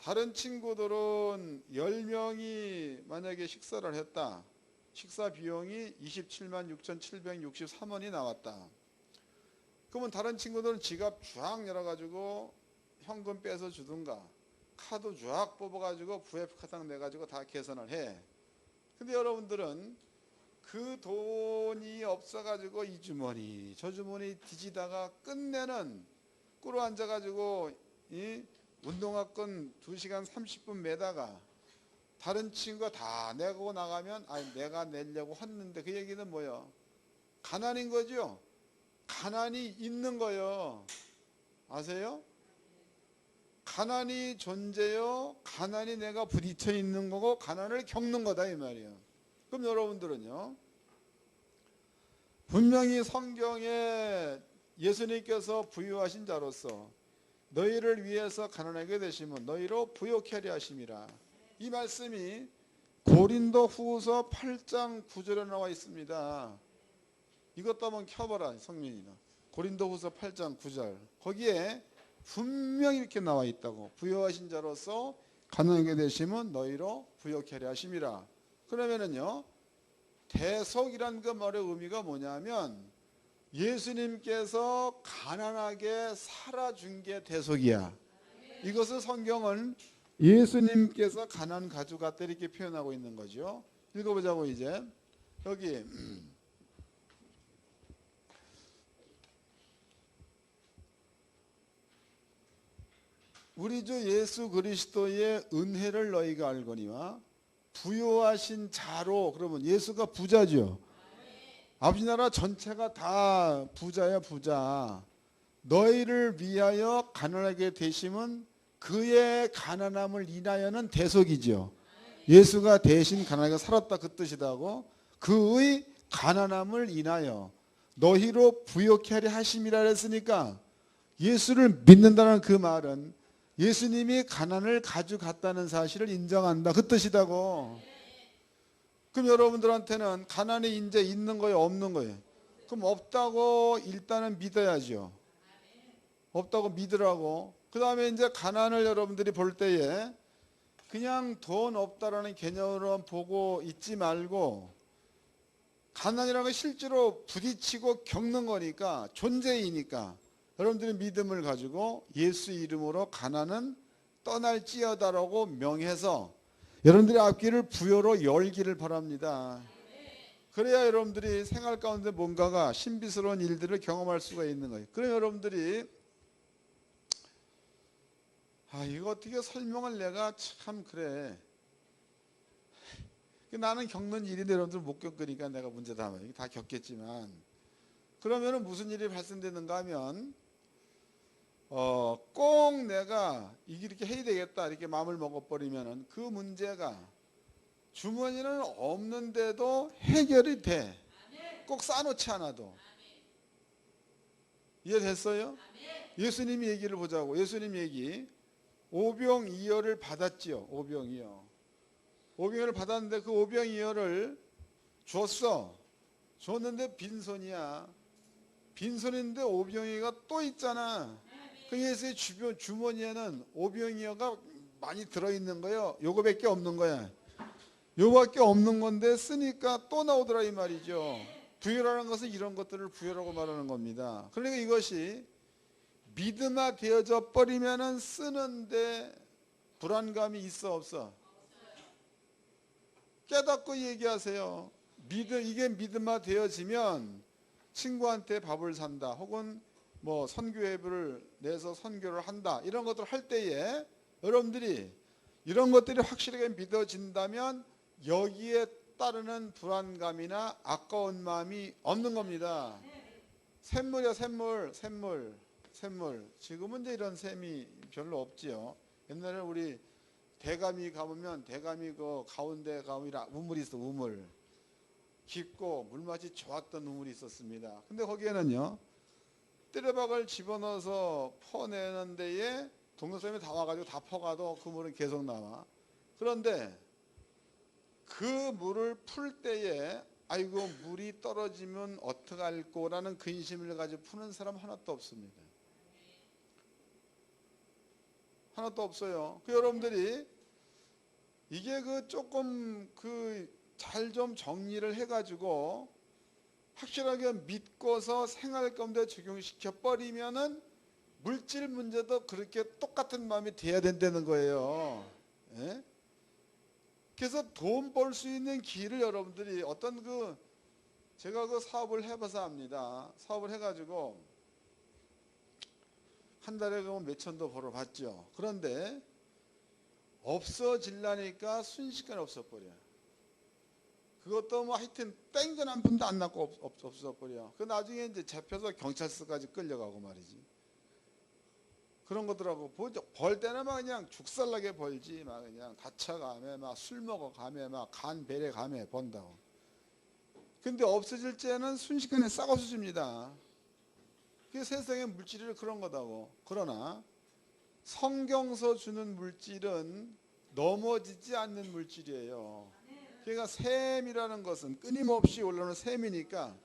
다른 친구들은 10명이 만약에 식사를 했다. 식사 비용이 27만 6,763원이 나왔다. 그러면 다른 친구들은 지갑 쫙 열어가지고 현금 빼서 주든가 카드 쫙 뽑아가지고 VF카드 내가지고 다 계산을 해. 근데 여러분들은 그 돈이 없어가지고 이 주머니 저 주머니 뒤지다가 끝내는 꿇어 앉아가지고 이 운동화끈 2시간 30분 매다가 다른 친구가 다 내고 나가면 내가 내려고 했는데 그 얘기는 뭐예요? 가난인 거죠. 가난이 있는 거예요. 아세요? 가난이 존재요. 가난이 내가 부딪혀 있는 거고 가난을 겪는 거다 이 말이에요. 그럼 여러분들은요, 분명히 성경에 예수님께서 부유하신 자로서 너희를 위해서 가난하게 되시면 너희로 부요케 하리 하심이라. 이 말씀이 고린도 후서 8장 9절에 나와 있습니다. 이것도 한번 켜봐라 성민이나. 고린도 후서 8장 9절 거기에 분명히 이렇게 나와 있다고. 부요하신 자로서 가난하게 되시면 너희로 부요케 하리 하심이라. 그러면은요, 대속이란 그 말의 의미가 뭐냐면 예수님께서 가난하게 살아준 게 대속이야. 이것을 성경은 예수님께서 가난 가져갔다 이렇게 표현하고 있는 거죠. 읽어보자고. 이제 여기 우리 주 예수 그리스도의 은혜를 너희가 알거니와 부요하신 자로. 그러면 예수가 부자죠. 아버지 나라 전체가 다 부자야, 부자. 너희를 위하여 가난하게 되심은 그의 가난함을 인하여는 대속이죠. 예수가 대신 가난하게 살았다 그 뜻이다고. 그의 가난함을 인하여 너희로 부요케 하리 하심이라 했으니까 예수를 믿는다는 그 말은 예수님이 가난을 가져갔다는 사실을 인정한다 그 뜻이다고. 그럼 여러분들한테는 가난이 이제 있는 거예요, 없는 거예요? 그럼 없다고 일단은 믿어야죠. 없다고 믿으라고. 그 다음에 이제 가난을 여러분들이 볼 때에 그냥 돈 없다라는 개념으로 보고 있지 말고, 가난이라는 건 실제로 부딪히고 겪는 거니까, 존재이니까 여러분들이 믿음을 가지고 예수 이름으로 가난은 떠날지어다라고 명해서 여러분들의 앞길을 부요로 열기를 바랍니다. 그래야 여러분들이 생활 가운데 뭔가가 신비스러운 일들을 경험할 수가 있는 거예요. 그럼 여러분들이 이거 어떻게 설명을 내가 참 그래. 나는 겪는 일인데 여러분들 못 겪으니까 내가 문제다. 다 겪겠지만 그러면은 무슨 일이 발생되는가 하면 꼭 내가 이렇게 해야 되겠다 이렇게 마음을 먹어버리면은 그 문제가 주머니는 없는데도 해결이 돼. 꼭 싸놓지 않아도. 이해됐어요? 예수님 얘기를 보자고. 예수님 얘기. 오병이어를 받았지요. 오병이어. 오병이어를 받았는데 그 오병이어를 줬어. 줬는데 빈손이야. 빈손인데 오병이어가 또 있잖아. 그 예수의 주머니에는 오병이어가 많이 들어있는 거예요. 요거밖에 없는 거야. 요밖에 없는 건데 쓰니까 또 나오더라 이 말이죠. 부여라는 것은 이런 것들을 부여라고 말하는 겁니다. 그러니까 이것이 믿음화 되어져 버리면은 쓰는데 불안감이 있어 없어? 깨닫고 얘기하세요. 이게 믿음화 되어지면 친구한테 밥을 산다 혹은 뭐 선교회비를 내서 선교를 한다 이런 것들을 할 때에 여러분들이 이런 것들이 확실하게 믿어진다면 여기에 따르는 불안감이나 아까운 마음이 없는 겁니다. 샘물이야 샘물. 지금은 이제 이런 샘이 별로 없지요. 옛날에 우리 대감이 가보면 대감이 그 가운데 가면 우물이 있어. 우물 깊고 물맛이 좋았던 우물이 있었습니다. 근데 거기에는요 뜨레박을 집어넣어서 퍼내는 데에 동네 사람이 다 와가지고 다 퍼가도 그 물은 계속 나와. 그런데 그 물을 풀 때에 아이고 물이 떨어지면 어떡할 거라는 근심을 가지고 푸는 사람 하나도 없습니다. 하나도 없어요. 여러분들이 이게 조금 잘 좀 정리를 해가지고 확실하게 믿고서 생활 가운데 적용시켜 버리면은 물질 문제도 그렇게 똑같은 마음이 돼야 된다는 거예요. 예? 그래서 돈 벌 수 있는 길을 여러분들이 제가 사업을 해봐서 압니다. 사업을 해가지고 한 달에 몇천도 벌어봤죠. 그런데 없어질라니까 순식간에 없어버려. 그것도 뭐 하여튼 땡전 한 푼도 안 났고 없어버려. 그 나중에 이제 잡혀서 경찰서까지 끌려가고 말이지. 그런 거더라고. 벌 때는 막 그냥 죽살나게 벌지. 막 그냥 다쳐가며 막 술 먹어가며 막 간 배려 가며 번다고. 근데 없어질 때는 순식간에 싹 없어집니다. 그게 세상의 물질이 그런 거다고. 그러나 성경서 주는 물질은 넘어지지 않는 물질이에요. 그러니까 샘이라는 것은 끊임없이 올라오는 샘이니까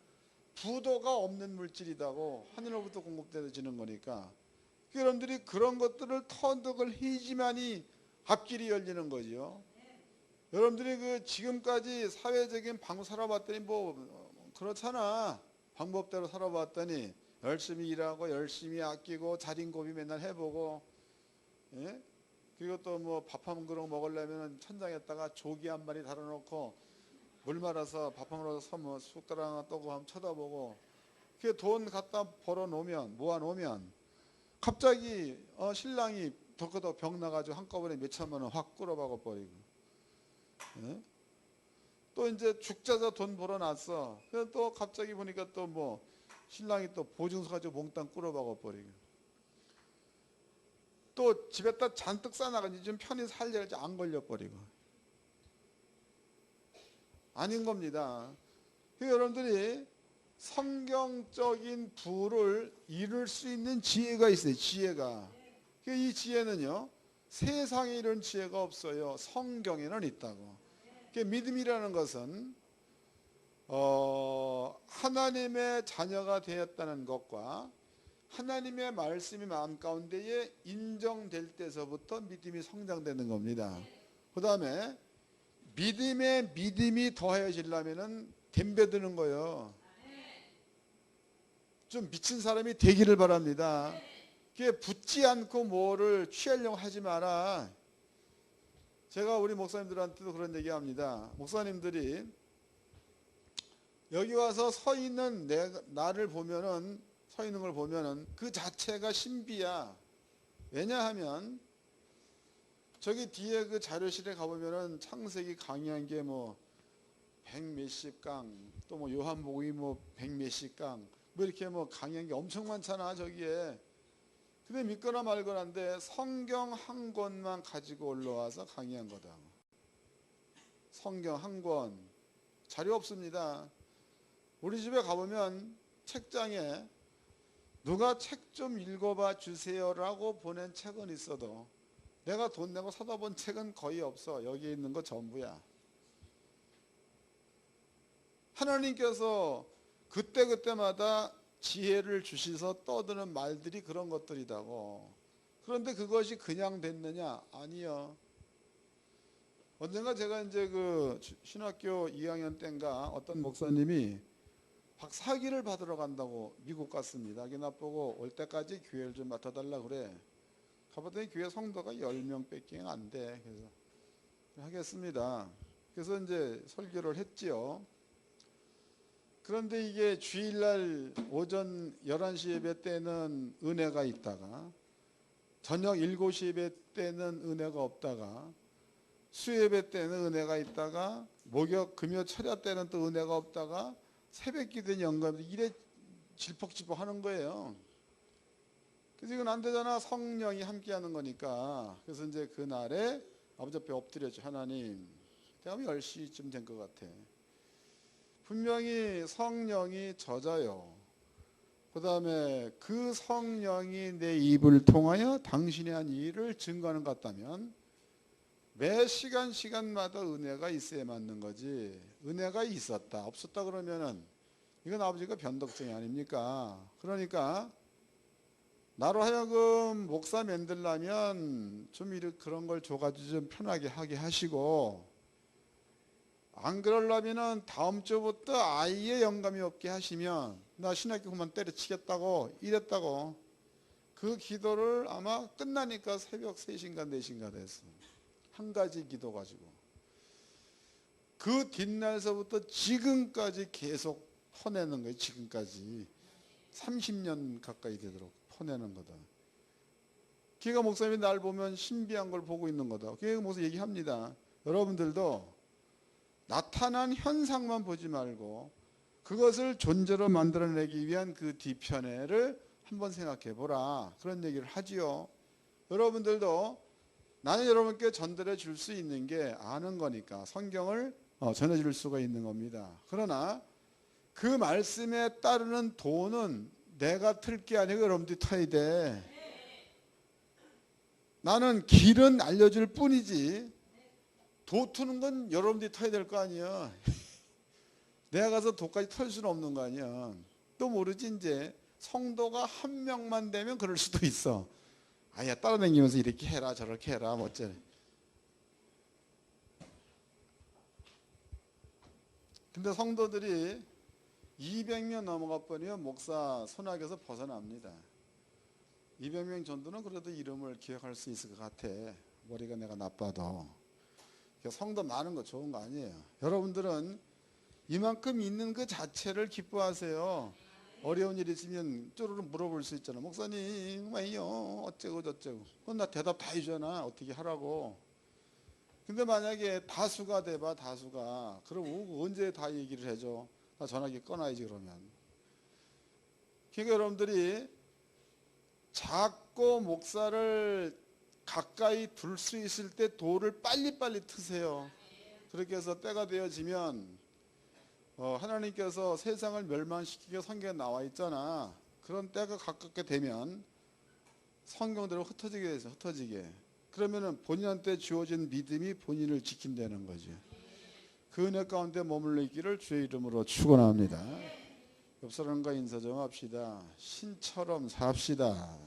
부도가 없는 물질이다고. 하늘로부터 공급되어지는 거니까. 여러분들이 그런 것들을 터득을 해야지만이 앞길이 열리는 거죠. 여러분들이 지금까지 사회적인 방법 살아봤더니 뭐 그렇잖아. 방법대로 살아봤더니 열심히 일하고 열심히 아끼고 자린고비 맨날 해보고, 예? 그리고 또 뭐 밥 한 그릇 먹으려면 천장에다가 조기 한 마리 달아놓고 물 말아서 밥 한 그릇 서면 숟가락 하나 떠고 한번 쳐다보고, 그 돈 갖다 벌어 놓으면 모아 놓으면 갑자기 신랑이 덕커덕 병 나가지고 한꺼번에 몇 천만 원 확 끌어박아 버리고, 예? 또 이제 죽자서 돈 벌어놨어. 그래서 또 갑자기 보니까 또 뭐 신랑이 또 보증서 가지고 몽땅 끌어박아 버리고, 또 집에다 잔뜩 싸나가지 좀 편히 살려야지 안 걸려버리고. 아닌 겁니다. 여러분들이 성경적인 부를 이룰 수 있는 지혜가 있어요. 지혜가. 이 지혜는요 세상에 이런 지혜가 없어요. 성경에는 있다고. 믿음이라는 것은 하나님의 자녀가 되었다는 것과 하나님의 말씀이 마음 가운데에 인정될 때서부터 믿음이 성장되는 겁니다. 그 다음에 믿음이 더해지려면 덤벼드는 거예요. 좀 미친 사람이 되기를 바랍니다. 그게 붙지 않고 뭐를 취하려고 하지 마라. 제가 우리 목사님들한테도 그런 얘기합니다. 목사님들이 여기 와서 서 있는 나를 보면은, 서 있는 걸 보면은 그 자체가 신비야. 왜냐하면 저기 뒤에 그 자료실에 가보면은 창세기 강의한 게 뭐 100몇십 강, 또 뭐 요한복음이 뭐 100몇십 강, 뭐 이렇게 뭐 강의한 게 엄청 많잖아 저기에. 근데 믿거나 말거나인데 성경 한 권만 가지고 올라와서 강의한 거다. 성경 한 권, 자료 없습니다. 우리 집에 가보면 책장에 누가 책 좀 읽어봐 주세요라고 보낸 책은 있어도 내가 돈 내고 사다 본 책은 거의 없어. 여기 있는 거 전부야. 하나님께서 그때그때마다 지혜를 주셔서 떠드는 말들이 그런 것들이다고. 그런데 그것이 그냥 됐느냐? 아니요. 언젠가 제가 이제 그 신학교 2학년 때인가 어떤 목사님이 박사학위를 받으러 간다고 미국 갔습니다. 자기 나보고 올 때까지 교회를 좀 맡아달라 그래. 가봤더니 교회 성도가 10명밖에 안 돼. 그래서 하겠습니다. 그래서 이제 설교를 했지요. 그런데 이게 주일날 오전 11시 예배 때는 은혜가 있다가 저녁 7시 예배 때는 은혜가 없다가 수예배 때는 은혜가 있다가 목욕 금요 철야 때는 또 은혜가 없다가 새벽 기도는 영감 이래 질퍽질퍽 하는 거예요. 그래서 이건 안 되잖아. 성령이 함께하는 거니까. 그래서 이제 그날에 아버지 앞에 엎드렸죠. 하나님, 대략 10시쯤 된 것 같아. 분명히 성령이 젖어요. 그 다음에 그 성령이 내 입을 통하여 당신이 한 일을 증거하는 것 같다면 매 시간마다 은혜가 있어야 맞는 거지. 은혜가 있었다 없었다 그러면은 이건 아버지가 변덕쟁이 아닙니까? 그러니까 나로 하여금 목사 만들려면 좀 그런 걸 줘가지고 좀 편하게 하게 하시고, 안 그러려면은 다음 주부터 아예 영감이 없게 하시면 나 신학교 그만 때려치겠다고 이랬다고. 그 기도를 아마 끝나니까 새벽 3시인가 4시인가 됐어. 한 가지 기도 가지고 그 뒷날서부터 지금까지 계속 퍼내는 거예요. 지금까지 30년 가까이 되도록 퍼내는 거다. 기가 목사님이 날 보면 신비한 걸 보고 있는 거다. 기가 목사 얘기합니다. 여러분들도 나타난 현상만 보지 말고 그것을 존재로 만들어내기 위한 그 뒤편에를 한번 생각해 보라. 그런 얘기를 하지요. 여러분들도 나는 여러분께 전달해 줄 수 있는 게 아는 거니까 성경을 전해 줄 수가 있는 겁니다. 그러나 그 말씀에 따르는 도는 내가 틀 게 아니고 여러분들이 타야 돼. 나는 길은 알려줄 뿐이지 도 트는 건 여러분들이 타야 될 거 아니야. 내가 가서 도까지 털 수는 없는 거 아니야. 또 모르지. 이제 성도가 한 명만 되면 그럴 수도 있어. 아야 따라다니면서 이렇게 해라 저렇게 해라 뭐 어쩌네. 근데 성도들이 200명 넘어가 버리면 목사 손아귀에서 벗어납니다. 200명 정도는 그래도 이름을 기억할 수 있을 것 같아. 머리가 내가 나빠도. 성도 많은 거 좋은 거 아니에요. 여러분들은 이만큼 있는 그 자체를 기뻐하세요. 어려운 일 있으면 쪼르르 물어볼 수 있잖아. 목사님 왜요 어쩌고 저쩌고. 그건 나 대답 다 해주잖아. 어떻게 하라고. 근데 만약에 다수가 돼봐. 다수가. 그럼 언제 다 얘기를 해줘. 나 전화기 꺼놔야지 그러면. 그러니까 여러분들이 작고 목사를 가까이 둘 수 있을 때 도를 빨리빨리 트세요. 그렇게 해서 때가 되어지면 하나님께서 세상을 멸망시키게 성경에 나와 있잖아. 그런 때가 가깝게 되면 성경대로 흩어지게 돼서 흩어지게. 그러면은 본인한테 주어진 믿음이 본인을 지킨다는 거죠. 그 은혜 가운데 머물러 있기를 주의 이름으로 축원합니다. 옆 사람과 인사 좀 합시다. 신처럼 삽시다.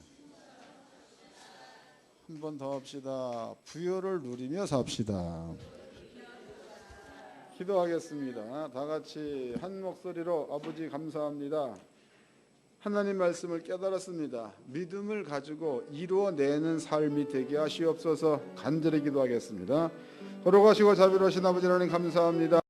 한 번 더 합시다. 부요를 누리며 삽시다. 기도하겠습니다. 다 같이 한 목소리로 아버지 감사합니다. 하나님 말씀을 깨달았습니다. 믿음을 가지고 이루어내는 삶이 되게 하시옵소서. 간절히 기도하겠습니다. 거룩하시고 자비로우신 아버지 하나님 감사합니다.